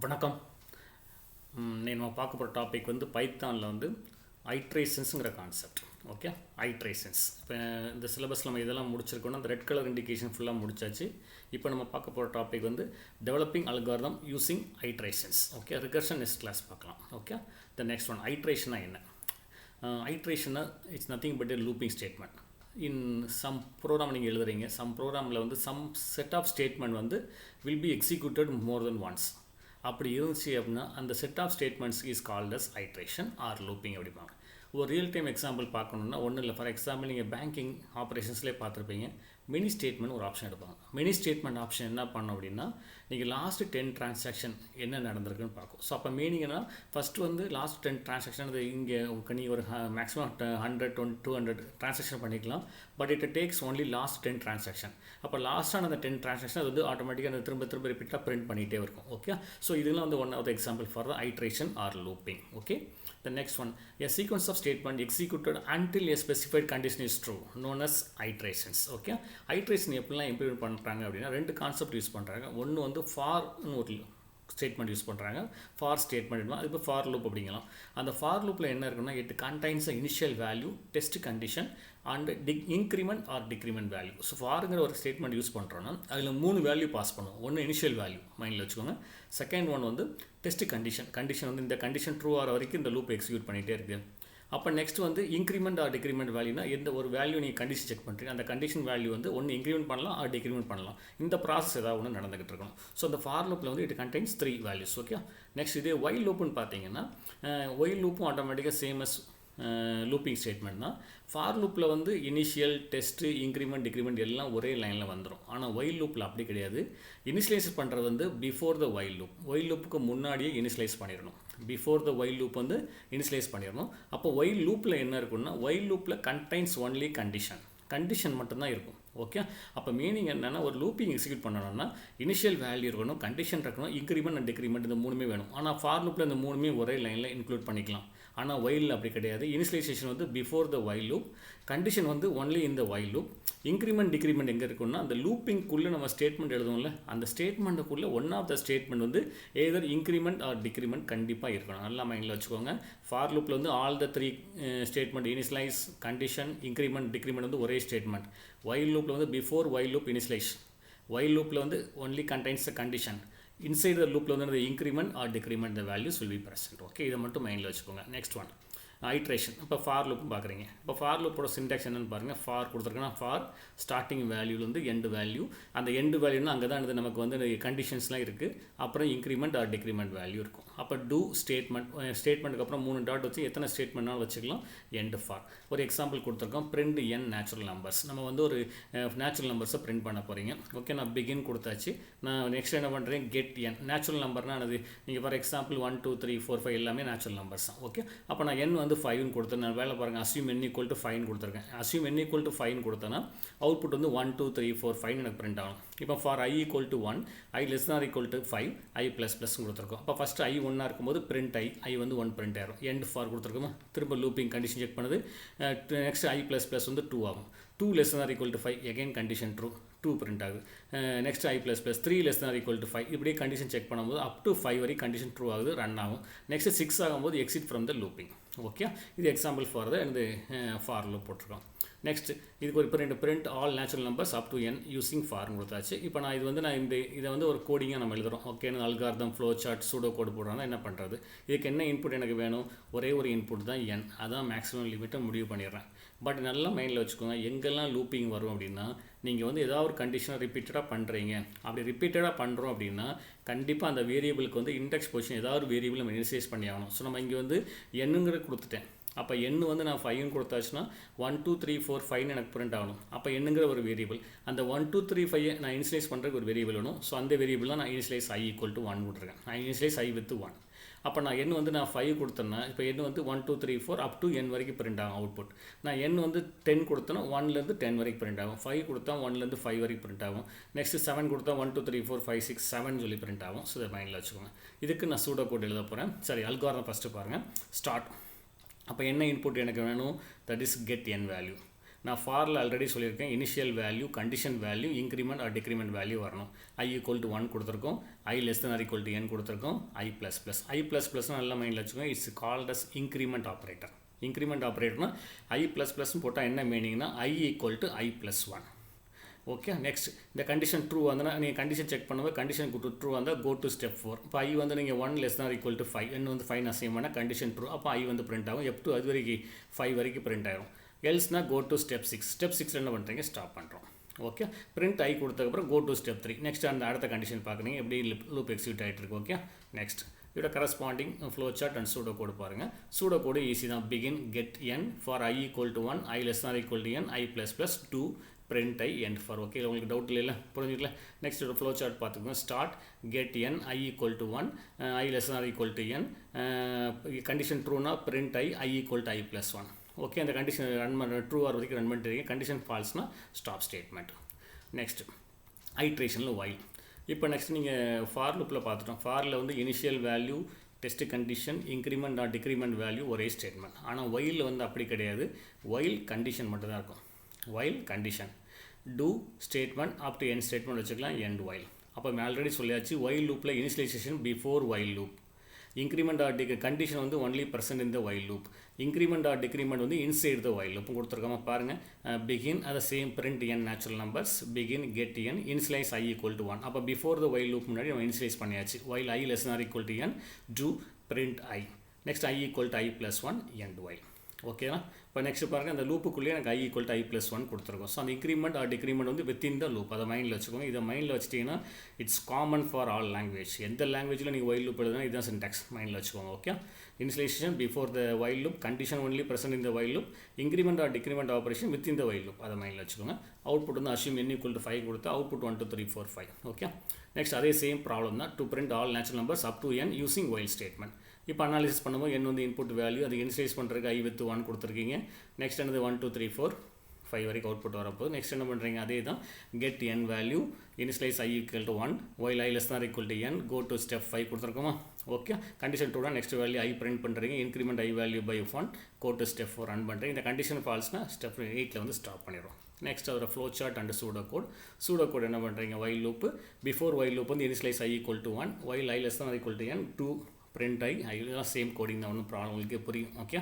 வணக்கம். நம்ம பார்க்க போகிற டாபிக் வந்து பைத்தானில் வந்து ஐட்ரேஷன்ஸுங்கிற கான்செப்ட். Okay, iterations. இப்போ இந்த சிலபஸில் நம்ம இதெல்லாம் முடிச்சிருக்கோன்னா அந்த ரெட் கலர் இண்டிகேஷன் ஃபுல்லாக முடிச்சாச்சு. இப்போ நம்ம பார்க்க போகிற டாபிக் வந்து developing algorithm using iterations. Okay, recursion next class பார்க்கலாம். ஓகே, த நெக்ஸ்ட் ஒன் ஐட்ரேஷனாக என்ன? ஐட்ரேஷனா it's nothing but a looping statement. In some program நீங்கள் எழுதுறீங்க, சம் ப்ரோக்ராமில் வந்து சம் செட் ஆஃப் ஸ்டேட்மெண்ட் வந்து will be executed more than once. அப்படி இருந்துச்சு அப்படின்னா அந்த set of statements is called as iteration or looping அப்படிப்பாங்க. ஒரு ரியல் டைம் எக்ஸாம்பிள் பார்க்கணுன்னா ஒன்றும் இல்லை. ஃபார் எக்ஸாம்பிள் நீங்கள் பேங்கிங் ஆப்ரேஷன்ஸ்லேயே பார்த்துருப்பீங்க, மினி ஸ்டேட்மெண்ட் ஒரு ஆப்ஷன் எடுப்பாங்க. மினி ஸ்டேட்மெண்ட் ஆப்ஷன் என்ன பண்ணோம் அப்படின்னா நீங்கள் லாஸ்ட்டு 10 டிரான்சாக்ஷன் என்ன நடந்திருக்குன்னு பார்க்கும். ஸோ அப்போ மீனிங்னா ஃபஸ்ட்டு வந்து லாஸ்ட் 10 டிரான்சாக்ஷன் அது இங்கே நீ ஒரு மேக்ஸிமம் 100, 200 டிரான்சாக்ஷன் பண்ணிக்கலாம். But it takes only last 10 transaction. அப்போ லாஸ்ட்டான அந்த 10 டிரான்சாக்ஷன் அது வந்து ஆட்டோமேட்டிக்காக அந்த திரும்ப ரிப்பீட்டாக பிரிண்ட் பண்ணிகிட்டே இருக்கும். ஓகே, ஸோ இதெல்லாம் வந்து one of the example for the iteration or looping. Okay, the next one, a sequence of statement executed until a specified condition is true, known as iterations. Okay, iteration எப்படிலாம் implement பண்ணுறாங்க அப்படின்னா ரெண்டு concept use பண்ணுறாங்க. ஒன்று வந்து ஃபார்னு ஒரு statement use பண்ணுறாங்க. For statement அது இப்போ ஃபார் லூப் அப்படிங்கலாம். அந்த ஃபார் லூப்பில் என்ன இருக்குன்னா it contains initial value, test condition and increment or decrement value. So ஃபாருங்கிற ஒரு ஸ்டேட்மெண்ட் யூஸ் பண்ணுறோன்னா அதில் 3 வேல்யூ பாஸ் பண்ணுவோம். ஒன்று இனிஷியல் வேல்யூ மைண்டில் வச்சுக்கோங்க. செகண்ட் ஒன் வந்து டெஸ்ட் கண்டிஷன் வந்து இந்த கண்டிஷன் ட்ரூ ஆகிற வரைக்கும் இந்த லூப் எக்ஸிக்யூட் பண்ணிகிட்டே இருக்குது. அப்போ நெக்ஸ்ட் வந்து இன்க்ரிமெண்ட் ஆர் டிக்ரிமெண்ட் வேல்யூனா எந்த ஒரு வேல்யூ நீங்கள் கண்டிஷன் செக் பண்ணுறீங்க அந்த கண்டிஷன் வேல்யூ வந்து ஒன்று இன்க்ரிமெண்ட் பண்ணலாம் ஆர் டிக்ரிமெண்ட் பண்ணலாம். இந்த ப்ராசஸ் ஏதாவது ஒன்று நடந்துகிட்டு இருக்கணும். ஸோ அந்த ஃபார் லூப்பில் வந்து it contains 3 values. Okay, next இதே ஒய் லூப்புன்னு பார்த்தீங்கன்னா ஒய் லூப்பும் ஆட்டோமேட்டிக்காக சேம் அஸ் லூப்பிங் ஸ்டேட்மெண்ட் தான். ஃபார் லூப்பில் வந்து இனிஷியல், டெஸ்ட்டு, இன்க்ரிமெண்ட், டிக்ரிமெண்ட் எல்லாம் ஒரே லைனில் வந்துடும். ஆனால் ஒயில் லூப்பில் அப்படி கிடையாது. இனிஷியலைஸ் பண்ணுறது வந்து before the while loop. While லூப்புக்கு முன்னாடியே இனிஷியலைஸ் பண்ணிடணும். பிஃபோர் த ஒயில் லூப் வந்து இனிஷியலைஸ் பண்ணிடணும். அப்போ ஒயில் லூப்பில் என்ன இருக்குன்னா ஒயில் லூப்பில் கண்டைன்ஸ் ஒன்லி கண்டிஷன் மட்டும்தான் இருக்கும். ஓகே, அப்போ மீனிங் என்னென்னா ஒரு லூப்பிங் எக்ஸிக்யூட் பண்ணணும்னா இனிஷியல் வேல்யூ இருக்கணும், கண்டிஷன் இருக்கணும், இன்க்ரிமெண்ட் அண்ட் டிக்ரிமெண்ட் இந்த 3மே வேணும். ஆனால் ஃபார் லூப்பில் இந்த 3மே ஒரே லைனில் இன்க்ளூட் பண்ணிக்கலாம். ஆனால் ஒயில் அப்படி கிடையாது. இனிஷியலைசேஷன் வந்து before the while loop, condition வந்து ஒன்லி இந்த ஒயில் லூப். இன்க்ரிமெண்ட் டிக்ரிமெண்ட் எங்கே இருக்குன்னா அந்த லூப்பிங்குள்ளே நம்ம ஸ்டேட்மெண்ட் எழுதுவோம்ல அந்த ஸ்டேட்மெண்ட்டுக்குள்ளே ஒன் ஆஃப் த ஸ்டேட்மெண்ட் வந்து ஏதர் இன்க்ரிமெண்ட் ஆர் டிக்ரிமெண்ட் கண்டிப்பாக இருக்கணும். நல்லா மைண்டில் வச்சுக்கோங்க. ஃபார் லூப்பில் வந்து all the 3 statement initialise, condition, increment, decrement வந்து ஒரே ஸ்டேட்மெண்ட். ஒயில் லூப்பில் வந்து before while loop initialise, while லூப்பில் வந்து only contains the condition, inside the லூப்பில் வந்து increment or decrement the values will be present. Okay, இதை மட்டும் மைண்டில் வச்சுக்கோங்க. Next one iteration. இப்போ ஃபார் லூப்பும் பார்க்குறீங்க. இப்போ ஃபார் லூப்போட சின்டாக்ஸ் என்னென்னு பாருங்கள். ஃபார் கொடுத்துருக்கேன்னா ஃபார் ஸ்டார்டிங் வேல்யூலேருந்து எண்டு வேல்யூ. அந்த எண்டு வேல்யூனா அங்கே தான் நமக்கு வந்து கண்டிஷன்ஸ்லாம் இருக்குது. அப்புறம் இன்க்ரிமெண்ட் ஆர் டிக்ரிமெண்ட் வேல்யூ இருக்கும். அப்போ டூ ஸ்டேட்மெண்ட்டுக்கு அப்புறம் 3 டாட் வச்சு எத்தனை ஸ்டேட்மெண்ட்னாலும் வச்சுக்கலாம். End for. ஒரு எக்ஸாம்பிள் கொடுத்துருக்கோம். Print n natural numbers. நம்ம வந்து ஒரு நேச்சுரல் நம்பர்ஸை பிரிண்ட் பண்ண போகிறீங்க. ஓகே, நான் பிகின் கொடுத்தாச்சு. நான் நெக்ஸ்ட் என்ன பண்ணுறேன், கெட் n. நேச்சுரல் நம்பர்னால் அது நீங்கள் ஃபார் எக்ஸாம்பிள் 1 2 3 4 5 எல்லாமே நேச்சுரல் நம்பர்ஸ் தான். ஓகே, அப்போ நான் n வந்து 5ன்னு கொடுத்தேன். நான் வேலை பாருங்கள், அஸ்யூம் n ஈக்குவல் டு 5ன்னு கொடுத்துருக்கேன். அஸ்யூம் n ஈக்குவல் டு 5ன்னு கொடுத்தேன்னா அவுட்புட் வந்து 1 2 3 4 5 எனக்கு பிரிண்ட் ஆகும். இப்போ for i equal to 1, i less தான் ஈக்குவல் டு 5, i ப்ளஸ் கொடுத்துருக்கோம். அப்போ ஃபஸ்ட்டு i 1 இருக்கும்போது பிரிண்ட் i வந்து 1 பிரிண்ட் ஆகிடும். எண்ட் ஃபார் கொடுத்துருக்கோமா, திரும்ப லூப்பிங் கண்டிஷன் செக் பண்ணுது. நெக்ஸ்ட் i ப்ளஸ் வந்து 2 ஆகும். 2 லெஸ் தான் equal to 5, again condition true, 2 print ஆகுது. நெக்ஸ்ட் i ப்ளஸ் 3 லெஸ் தான் ஈக்குவல் டு 5. இப்படியே கண்டிஷன் செக் பண்ணும்போது அப் டு 5 வரை கண்டிஷன் ட்ரூ ஆகுது, ரன் ஆகும். நெக்ஸ்ட் 6 ஆகும்போது exit from the looping. Okay, இது எக்ஸாம்பிள் ஃபார் த இந்த ஃபார் லூப் போட்டிருக்கோம். நெக்ஸ்ட் இதுக்கு ஒரு print all natural numbers up to n using ஃபார்னு கொடுத்தாச்சு. இப்போ நான் இதை வந்து ஒரு கோடிங்காக நம்ம எழுதுகிறோம். Okay, algorithm, flow chart, pseudo code போடுறோன்னா என்ன பண்ணுறது, இதுக்கு என்ன இன்புட் எனக்கு வேணும், ஒரே ஒரு இன்புட் தான் n. அதான் மேக்ஸிமம் லிமிட்டை முடிவு பண்ணிடுறேன். பட் நல்லா மைண்டில் வச்சுக்கோங்க, எங்கெல்லாம் லூப்பிங் வரும் அப்படின்னா நீங்கள் வந்து ஏதாவது ஒரு கண்டிஷனை ரிப்பீட்டடாக பண்ணுறீங்க. அப்படி ரிப்பீட்டடாக பண்ணுறோம் அப்படின்னா கண்டிப்பாக அந்த வேரியபிளுக்கு வந்து இண்டெக்ஸ் பொசிஷன் ஏதாவது ஒரு வேரியபிள் நம்ம இனிஷியலைஸ் பண்ணி ஆகணும். ஸோ நம்ம இங்கே வந்து என்னங்கிற கொடுத்துட்டேன். அப்போ n வந்து நான் 5ன்னு கொடுத்தாச்சுன்னா 1 2 3 4 5 எனக்கு பிரிண்ட் ஆகணும். அப்போ என்னங்கிற ஒரு வேரியபிள், அந்த 1 2 3 5 நான் இனிஷியலைஸ் பண்ணுறதுக்கு ஒரு வேரியபிள் வேணும். ஸோ அந்த வேரியபிள் தான் நான் இனிஷியலைஸ் i ஈக்குவல் டு 1 கொடுத்துருக்கேன். நான் இனிஷியலைஸ் i வித் 1. அப்போ நான் n வந்து நான் 5 கொடுத்தேன்னா இப்போ n வந்து 1 2 3 4 அப் டு n வரைக்கும் பிரிண்ட் ஆகும் அவுட்புட். நான் n வந்து 10 கொடுத்தேன்னா 1லேருந்து 10 வரைக்கும் பிரிண்ட் ஆகும். 5 கொடுத்தா 1லேருந்து 5 வரைக்கும் பிரிண்ட் ஆகும். நெக்ஸ்ட் 7 கொடுத்தா 1 2 3 4 5 6 7 சொல்லி பிரிண்ட் ஆகும். ஸோ இதை மைண்டில் வச்சுக்கோங்க. இதுக்கு நான் சூடோ கோட் எழுத போகிறேன். சரி, அல்காரிதம் ஃபஸ்ட்டு பாருங்கள். ஸ்டார்ட். அப்போ என்ன இன்புட் எனக்கு வேணும், that is get n value. நான் ஃபாரில் ஆல்ரெடி சொல்லியிருக்கேன் initial value, condition value, increment or decrement value வரணும். i = 1 கொடுத்துருக்கோம், i <= n கொடுத்துருக்கோம், i++. i++ நல்லா மைண்டில் வச்சுக்கோங்க. It's called as increment operator. Increment ஆப்ரேட்டர்னா i++ போட்டால் என்ன மீனிங்னா i = i+1. ஓகே, நெக்ஸ்ட் இந்த கண்டிஷன் ட்ரூ வந்தனா நீங்கள் கண்டிஷன் செக் பண்ணும்போது கண்டிஷன் ட்ரூ வந்தால் கோ டு ஸ்டெப் 4. இப்போ i வந்து நீங்கள் 1 <= 5, n வந்து 5 அசைன் பண்ணால் கண்டிஷன் ட்ரூ, அப்போ i வந்து பிரிண்ட் ஆகும். up to அது வரைக்கும் 5 வரைக்கும் பிரிண்ட் ஆகிடும். எல்ஸ்னா கோ டு ஸ்டெப் 6. ஸ்டெப் 6 என்ன பண்ணுறீங்க, ஸ்டாப் பண்ணுறோம். ஓகே, பிரிண்ட் i கொடுத்ததுக்கப்புறம் கோ டு ஸ்டெப் 3. நெக்ஸ்ட் அந்த அடுத்த கண்டிஷன் பார்க்குறீங்க எப்படி லூப் எக்ஸிக்யூட் ஆகிட்டு இருக்கு. ஓகே, நெக்ஸ்ட் இதோட corresponding flow chart and pseudo code பாருங்கள். சூடோ கோடு ஈஸி தான். Begin get n for i = 1, i <= n, i++ 2 print i end for. Okay, உங்களுக்கு டவுட் இல்லை புரிஞ்சுக்கல. நெக்ஸ்ட் ஒரு ஃப்ளோ சார்ட் பார்த்துக்கோங்க. Start get n i = 1, i <= n, condition ட்ரூனா print i = i+1. ஓகே, அந்த கண்டிஷன் ரன் பண்ண ட்ரூ ஆர் வரைக்கும் ரன் பண்ணிட்டு இருக்கீங்க. கண்டிஷன் ஃபால்ஸ்னா ஸ்டாப் ஸ்டேட்மெண்ட். நெக்ஸ்ட் ஐட்ரேஷனில் while. இப்போ நெக்ஸ்ட் நீங்கள் ஃபார் லூப்பில் பார்த்துட்டோம். ஃபாரில் வந்து initial value, test condition, increment or decrement value ஒரே ஸ்டேட்மெண்ட். ஆனால் while வந்து அப்படி கிடையாது. while கண்டிஷன் மட்டும் தான் இருக்கும். while condition, do statement up to end statement வச்சுக்கலாம், end while. அப்போ ஆல்ரெடி சொல்லியாச்சு while loopல initialization before while loop, increment or condition வந்து only present in the while loop, increment or decrement வந்து inside the while loop கொடுத்துருக்காம பாருங்கள். begin at the same print n natural numbers, begin get n, initialize i = 1. அப்போ before the while loop முன்னாடி நம்ம initialize பண்ணியாச்சு. while i <= n, do print i. next i = i+1, end while. ஓகேவா? இப்போ next பாருங்கள், அந்த லூப்புக்குள்ளேயே எனக்கு i = i+1 கொடுத்துருக்கோம். ஸோ அந்த இன்க்ரிமெண்ட் ஆர் டிக்ரிமெண்ட் வந்து வித்தின் த லூப், அதை மைண்டில் வச்சுக்கோங்க. இதை மைண்டில் வச்சுட்டிங்கன்னா it's common for all language. எந்த லாங்குவேஜில் நீங்கள் while loop எழுதுனா இதுதான் சின்டாக்ஸ், மைண்டில் வச்சுக்கோங்க. Okay, initialisation before the while loop, condition only present in the while loop, increment or decrement operation within the while loop, அதை மைண்டில் வச்சுக்கோங்க. அவுட்புட் வந்து assume n = 5 கொடுத்தா அவுட்புட் 1 2 3 4 5. ஓகே, நெக்ஸ்ட் அதே சேம் ப்ராப்ளம் தான். To print all natural numbers up to n using while statement. இப்போ analysis பண்ணும்போது n வந்து இன்புட் வேல்யூ, அது இனிஷியலைஸ் பண்ணுறதுக்கு i with 1 கொடுத்துருக்கீங்க. நெக்ஸ்ட் என்னது 1 2 3 4 5 வரைக்கும் அவுட்புட் வரப்போகுது. நெக்ஸ்ட் என்ன பண்ணுறீங்க, அதே தான். Get n value, initialise i = 1, while i <= n, go to step 5 கொடுத்துருக்கோமா. ஓகே, கண்டிஷன் 2 தான். நெக்ஸ்ட் வேல்யூ i பிரிண்ட் பண்ணுறீங்க, increment i value by 1, go to step 4 run பண்ணுறீங்க. இந்த கண்டிஷன் ஃபால்ஸ்னா ஸ்டெப் 8ல் வந்து ஸ்டாப் பண்ணிடுறோம். நெக்ஸ்ட் அதோட flow chart and pseudo code. Pseudo code என்ன பண்ணுறீங்க, while loop, before while loop வந்து initialise i = 1, while i <= n, 2 print i, இதெல்லாம் same coding தான், ஒன்றும் ப்ராப்ளம் உங்களுக்கு புரியும். ஓகே,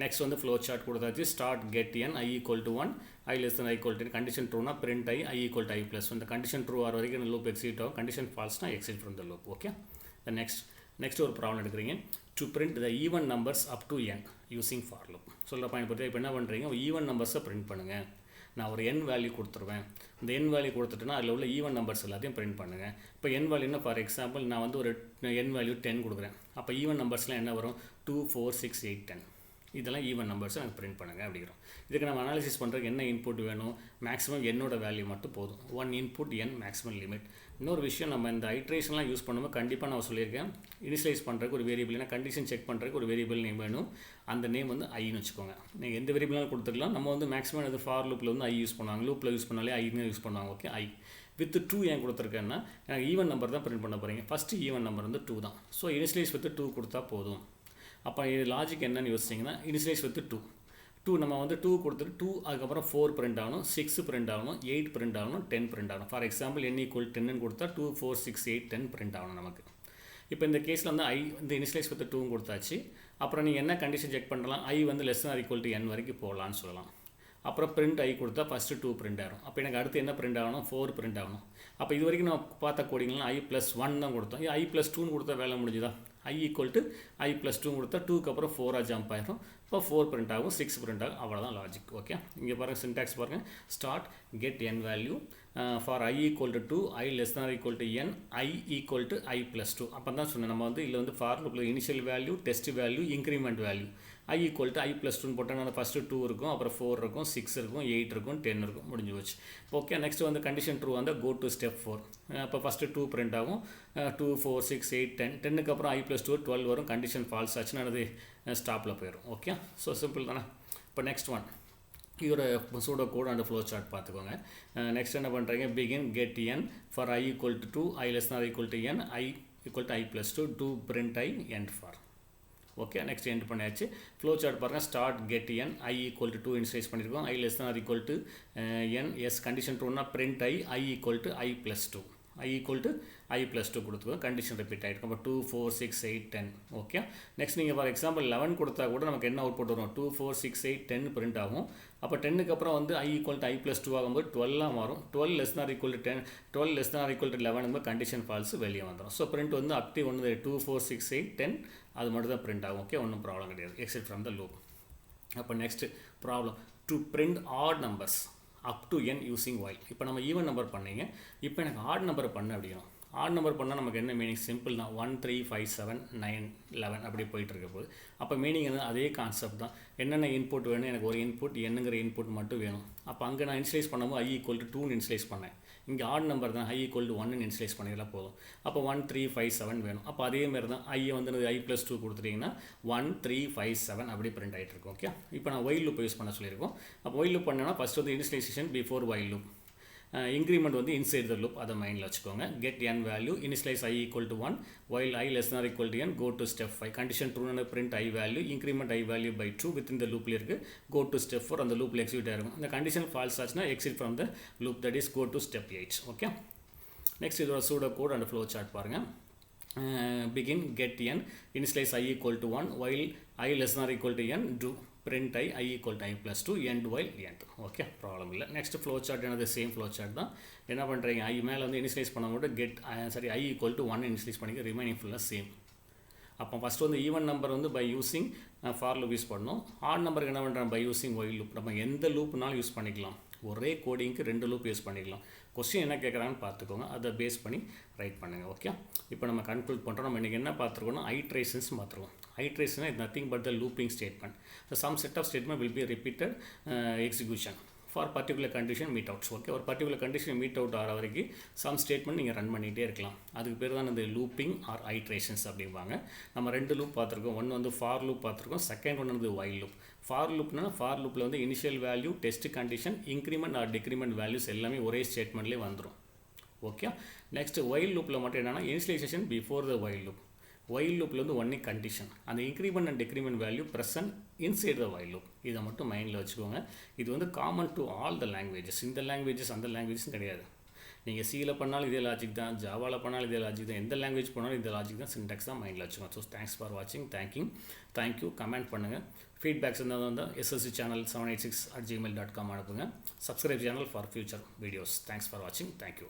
நெக்ஸ்ட் வந்து ஃப்ளோ சார்ட் கொடுத்தாச்சு. Start get n i = 1, i <= n, condition ட்ரூனா print i = i+1. இந்த கண்டிஷன் ட்ரூ ஆர் வரைக்கும் லூப் எக்ஸிட் ஆகும். கண்டிஷன் ஃபால்ஸ்னா exit from the loop. Okay, next ஒரு ப்ராப்ளம் எடுக்கிறீங்க. To print the even numbers up to n using for loop. சொல்கிற point பற்றி இப்போ என்ன பண்ணுறீங்க, ஈவன் நம்பர்ஸை பிரிண்ட் பண்ணுங்கள். நான் ஒரு n வேல்யூ கொடுத்துருவேன். இந்த n வேல்யூ கொடுத்துட்டேன்னா அதில் உள்ள ஈவன் நம்பர்ஸ் எல்லாத்தையும் பிரிண்ட் பண்ணுங்கள். இப்போ n வேல்யூன்னா ஃபார் எக்ஸாம்பிள் நான் வந்து ஒரு n வேல்யூ 10 கொடுக்குறேன். அப்போ ஈவன் நம்பர்ஸ்லாம் என்ன வரும், 2 4 6 8 10. இதெல்லாம் ஈவன் நம்பர்ஸை எனக்கு பிரிண்ட் பண்ணுங்கள் அப்படிங்கிறோம். இதுக்கு நம்ம அனாலிசிஸ் பண்ணுறதுக்கு என்ன இன்புட் வேணும், மேக்ஸிமம் என்னோட வேல்யூ மட்டும் போதும். 1 இன்புட் n மேக்ஸிமம் லிமிட். இன்னொரு விஷயம், நம்ம இந்த ஐட்ரேஷன்லாம் யூஸ் பண்ணும்போது கண்டிப்பாக நான் சொல்லியிருக்கேன், இனிஷியலைஸ் பண்ணுறதுக்கு ஒரு வேரியபிள், ஏன்னா கண்டிஷன் செக் பண்ணுறதுக்கு ஒரு வேரியபிள் நேம் வேணும். அந்த நேம் வந்து ஐன்னு வச்சுக்கோங்க. நீங்கள் எந்த வேரியபிளாலும் கொடுத்துக்கலாம். நம்ம வந்து மேக்ஸிமம் அது ஃபார் லூப்பில் வந்து ஐ யூஸ் பண்ணுவாங்க, லூப்பில் யூஸ் பண்ணாலே ஐன்னு யூஸ் பண்ணுவாங்க. ஓகே, ஐ வித் 2 ஏன் கொடுத்துருக்கேன்னா எனக்கு ஈவன் நம்பர் தான் பிரிண்ட் பண்ண போகிறீங்க. ஃபஸ்ட்டு ஈவன் நம்பர் வந்து 2 தான். ஸோ இனிஷியலைஸ் வித் 2 கொடுத்தா போதும். அப்போ இது லாஜிக் என்னன்னு யோசிச்சிங்கன்னா, இனிஷியலைஸ் வித் 2 நம்ம வந்து 2 கொடுத்துட்டு 2 அதுக்கப்புறம் 4 பிரிண்ட் ஆகணும், 6 பிரிண்ட் ஆகணும், 8 பிரிண்ட் ஆகணும், 10 பிரிண்ட் ஆகணும். ஃபார் எக்ஸாம்பிள் n = 10 கொடுத்தா 2 4 6 8 10 பிரிண்ட் ஆகணும் நமக்கு. இப்போ இந்த கேஸில் வந்து i இந்த இனிஷியலைஸ் வித் 2 கொடுத்தாச்சு. அப்புறம் நீங்கள் என்ன கண்டிஷன் செக் பண்ணலாம், i வந்து <= n வரைக்கும் போகலான்னு சொல்லலாம். அப்புறம் பிரிண்ட் i கொடுத்தா ஃபஸ்ட்டு 2 பிரிண்ட் ஆகும். அப்போ எனக்கு அடுத்து என்ன பிரிண்ட் ஆகணும், 4 பிரிண்ட் ஆகணும். அப்போ இது வரைக்கும் நான் பார்த்த கோடிங்கலாம் i +1 தான் கொடுத்தோம். i +2 கொடுத்தா வேலை முடிஞ்சுதா, i = i+2 கொடுத்தா 2க்கு அப்புறம் 4 ஜம்ப் ஆகிடும். இப்போ 4 பிரிண்ட் ஆகும், 6 பிரிண்ட் ஆகும். அவ்வளோதான் லாஜிக். ஓகே, இங்கே பாருங்கள் சின்டாக்ஸ் பாருங்கள். Start get n value for i = 2, i <= n, i = i+2. அப்போ தான் சொன்னேன், நம்ம வந்து இதில் வந்து ஃபார் லூப்பில் initial value, test value, increment value. i = i+2 போட்டால் அந்த ஃபஸ்ட்டு 2 இருக்கும், அப்புறம் 4 இருக்கும், 6 இருக்கும், 8 இருக்கும், 10 இருக்கும், முடிஞ்சு போச்சு. ஓகே, நெக்ஸ்ட் வந்து கண்டிஷன் ட்ரூ வந்து கோ டு ஸ்டெப் 4. அப்போ ஃபஸ்ட்டு 2 பிரிண்ட் ஆகும், 2 4 6 8 10, 10க்கு அப்புறம் i+2 12 வரும். கண்டிஷன் ஃபால்ஸ் ஆச்சுன்னா அது ஸ்டாப்பில் போயிடும். ஓகே, ஸோ சிம்பிள் தானே. இப்போ நெக்ஸ்ட் ஒன், இதோட pseudo code and flow chart பார்த்துக்கோங்க. நெக்ஸ்ட் என்ன பண்ணுறீங்க, begin get n for i = 2, i <= n, i = i+2, do print i end for. Okay next end பண்ணியாச்சு. ஃப்ளோ சார்ட் பாருங்கள். Start get n i equal to 2 initialise பண்ணியிருக்கோம். I less than or equal to n as condition ட்ரூனா print i equal to i plus 2 i equal to i plus 2 கொடுத்துக்கோங்க. Condition repeat ஆகிருக்கும். அப்போ 2 4 6 8 10 okay. Next நீங்கள் for example 11 கொடுத்தா கூட நமக்கு என்ன அவுட்புட் வரும்? 2 4 6 8 10 பிரிண்ட் ஆகும். அப்போ 10க்கு அப்புறம் வந்து i equal to i plus 2 ஆகும்போது 12 மாறும். 12 less than or equal to 10 12 less than or equal to 11 condition falls வெளியே வந்துடும். ஸோ பிரிண்ட் வந்து அப்டி ஒன்று 2 4 6 8 10 அது மட்டும் தான் பிரிண்ட் ஆகும். ஓகே ஒன்றும் ப்ராப்ளம் கிடையாது எக்ஸிட் ஃப்ரம் த லூப். அப்போ next problem to print odd numbers up to n using while. இப்போ நம்ம ஈவன் நம்பர் பண்ணீங்க. இப்போ எனக்கு ஆட் நம்பர் பண்ண அப்படிங்கிறோம். ஆட் நம்பர் பண்ணால் நமக்கு என்ன மீனிங்? சிம்பிள் தான். 1 3 5 7 9 11 அப்படி போயிட்டு இருக்க போது. அப்போ மீனிங் என்ன? அதே கான்செப்ட் தான். என்னென்ன இன்புட் வேணும்? எனக்கு ஒரு இன்புட் என்னங்கிற இன்புட் மட்டும் வேணும். அப்போ அங்கே நான் இனிஷியலைஸ் பண்ணும்போது i equal to 2 இனிஷியலைஸ் பண்ணேன். இங்கே ஆட் நம்பர் தான் i equal to 1 இனிஷியலைஸ் பண்ணிடலாம் போதும். அப்போ 1 3 5 7 வேணும். அப்போ அதே மாதிரி தான் ஐயை வந்து i plus 2 கொடுத்துட்டிங்கன்னா 1 3 5 7 அப்படி பிரிண்ட் ஆகிட்டு இருக்கும். ஓகே இப்போ நான் while loop யூஸ் பண்ண சொல்லியிருக்கோம். அப்போ while loop பண்ணேன்னா ஃபஸ்ட் வந்து initialization before while loop. Increment வந்து இன்சைட் த லூப் அதை மைண்டில் வச்சுக்கோங்க. Get n value initialise i equal to 1 while i less than or equal to n go to step 5 condition ட்ரூன்னு print i value increment i value by 2 within the loopல இருக்கு. go to step 4 அந்த லூப்பில் execute ஆகிருக்கும். இந்த condition false ஆச்சுன்னா exit from the loop that is go to step 8. Okay next இதோட pseudo code and flow chart பாருங்கள். begin get n initialize i equal to 1 while i less than or equal to n do print i equal to i plus 2 end while end. Okay problem இல்லை. Next flow chart என்னது? Same flow chart தான். என்ன பண்ணுறீங்க? I மேலே வந்து initialize பண்ணும்போது get i equal to 1 initialize பண்ணிக்க. Remaining ஃபுல்லாக சேம். அப்போ ஃபஸ்ட்டு வந்து ஈவன் நம்பர் வந்து by using for loop use பண்ணோம். ஆட் நம்பருக்கு என்ன பண்ணுறோம்? By using while loop. நம்ம எந்த லூப்னாலும் யூஸ் பண்ணிக்கலாம். ஒரே கோடிங்க்கு 2 லூப் யூஸ் பண்ணிக்கலாம். கொஸ்டின் என்ன கேட்குறாங்கன்னு பார்த்துக்கோங்க. அதை பேஸ் பண்ணி ரைட் பண்ணுங்கள். ஓகே இப்போ நம்ம கன்க்ளூட் பண்ணுறோம். நம்ம இன்றைக்கி என்ன பார்த்துருக்கோம்னா ஐட்ரேஷன்ஸ் பார்த்துருக்கோம். Iteration is nothing but the looping statement. Some set of statement will be repeated execution for particular condition meet outs. Okay ஒரு பர்டிகுலர் கண்டிஷன் மீட் அவுட் ஆகிற வரைக்கும் சம் ஸ்டேட்மெண்ட் நீங்கள் ரன் பண்ணிகிட்டே இருக்கலாம். அதுக்கு பேர் தான் இந்த லூப்பிங் ஆர் ஐட்ரேஷன்ஸ் அப்படிம்பாங்க. நம்ம 2 லூப் பார்த்துருக்கோம். ஒன்று வந்து ஃபார் லூப் பார்த்துருக்கோம். செகண்ட் ஒன்று வந்து while லூப். ஃபார் லூப்னா ஃபார் லூப்பில் வந்து initial value test condition increment or decrement values எல்லாமே ஒரே ஸ்டேட்மெண்ட்லேயே வந்துடும். ஓகே நெக்ஸ்ட் while லூப்பில் மட்டும் என்னென்னா initialization before the while loop. while லூப்பில் வந்து ஒன்லி கண்டிஷன் அந்த increment and decrement value present inside the while loop. இதை மட்டும் மைண்டில் வச்சுக்கோங்க. இது வந்து common to all the languages. இந்த லாங்குவேஜஸ் அந்த லாங்குவேஜஸும் கிடையாது. நீங்கள் சியில் பண்ணாலும் இதே லாஜிக் தான், ஜாவாவில் பண்ணாலும் இதே லாஜிக் தான், எந்த லாங்குவேஜ் பண்ணாலும் இந்த லாஜிக் தான். சின்டாக்ஸ் தான் மைண்டில் வச்சுக்கோங்க. ஸோ தேங்க்ஸ் ஃபார் வாட்சிங். தேங்க்யூ. கமெண்ட் பண்ணுங்கள். ஃபீட்பேக்ஸ் இருந்தால் வந்து SSC channel 786@gmail.com அனுப்புங்க. Subscribe channel for future videos. Thanks for வாட்சிங். தேங்க்யூ.